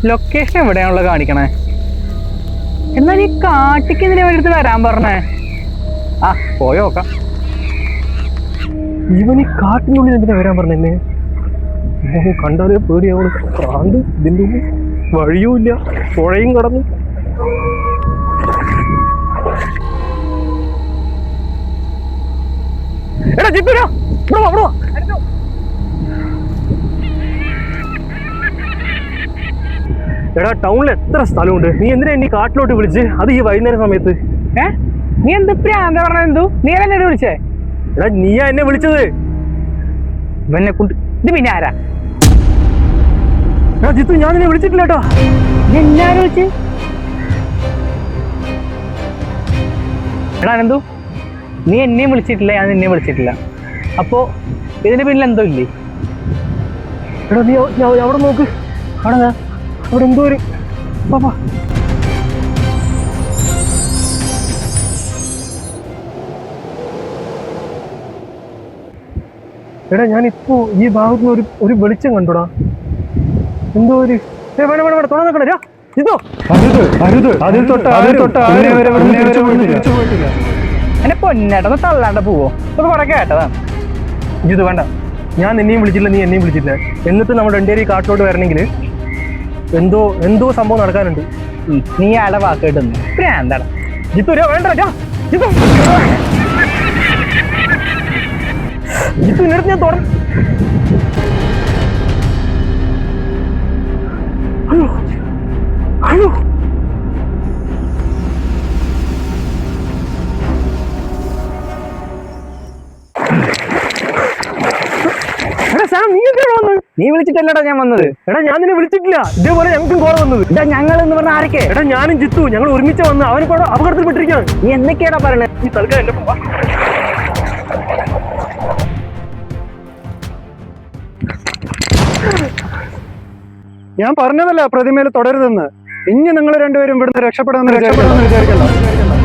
Location എവിടെയാണല്ലോ കാണിക്കണേ? എന്നാൽ ഈ കാട്ടിക്ക് ഇതിനെ വേണ്ടിട്ട് വരാൻ പറഞ്ഞേ. ആ പോയി നോക്കാം. ഇവൻ ഈ കാട്ടിനുള്ളിൽ എന്തിനാ വരാൻ പറഞ്ഞെന്നെ? കണ്ടാലേ പേടിയാവണം. പ്രാന്ത്. ഇതിൻ്റെ ഉള്ളിൽ വഴിയുമില്ല, പുഴയും കടന്നു. എടാ ജിപ്പിനോ എടാ, ടൗണിൽ എത്ര സ്ഥലമുണ്ട്. നീ എന്തിനാ എന്നെ കാട്ടിലോട്ട് വിളിച്ച്? അത് ഈ വൈകുന്നേരം സമയത്ത്. നീ എന്ത് പ്രാന്താ പറഞ്ഞ? എന്തു നീ എന്നെ വിളിച്ചേ? എടാ നീയാ എന്നെ വിളിച്ചത്. ഇവനെ കൊണ്ട് ഇത് പിന്നെ ആരാ? എടാ ജിത്തു, ഞാൻ നിന്നെ വിളിച്ചിട്ടില്ല കേട്ടോ. എല്ലാരും വിളിച്ച്. എടാ അനന്തു, നീ എന്നെയും വിളിച്ചിട്ടില്ല, ഞാൻ നിന്നെയും വിളിച്ചിട്ടില്ല. അപ്പോ ഇതിന്റെ പിന്നിൽ എന്തോ ഇല്ലേ? എടാ നീ അവിടെ നോക്ക്. അവിടെ എന്തോ ഒരു പാപ്പാ. എടാ ഞാനിപ്പോ ഈ ഭാഗത്ത് ഒരു വെളിച്ചം കണ്ടുടാ. എന്തോ ഒരു തുറന്നേക്കണ ഇതോ. എന്നെ പൊന്നേട്ടന്ന് തള്ളാണ്ട പോവോ? അത് കുറെ കേട്ടതാണ്. ഇത് വേണ്ട, ഞാൻ നിന്നെയും വിളിച്ചില്ല, നീ എന്നെയും വിളിച്ചില്ല. എന്നിട്ട് നമ്മൾ രണ്ടുപേരും ഈ കാട്ടിലോട്ട് വരണമെങ്കിൽ എന്തോ സംഭവം നടക്കാനുണ്ട്. നീ ആടെ വാക്ക് കേട്ടുന്നു പ്രാന്താണ്. ജിത്തു വേണ്ട, ജിത്തു നേരത്തെ ഞാൻ തുറന്നു. അയ്യോ നീ വിളിച്ചിട്ടല്ലടാ ഞാൻ വന്നത്. എടാ ഞാൻ നിന്നെ വിളിച്ചിട്ടില്ല. ഇതേപോലെ ഞങ്ങൾക്കും കോള വന്നത്. ഞങ്ങൾ എന്ന് പറഞ്ഞ ആരൊക്കെ? എടാ ഞാനും ജിത്തു ഞങ്ങൾ ഒരുമിച്ച് വന്ന് അവനിപ്പോ അപകടത്തിൽ പെട്ടിരിക്കുകയാണ്. നീ എന്തൊക്കെയാടാ പറയണേ? ഈ തൽക്കാലം എന്റെ ഞാൻ പറഞ്ഞതല്ല പ്രതിമയിൽ തുടരുതെന്ന്. ഇനി നിങ്ങൾ രണ്ടുപേരും ഇവിടുന്ന് രക്ഷപ്പെടുമെന്ന് വിചാരിക്കണ്ട.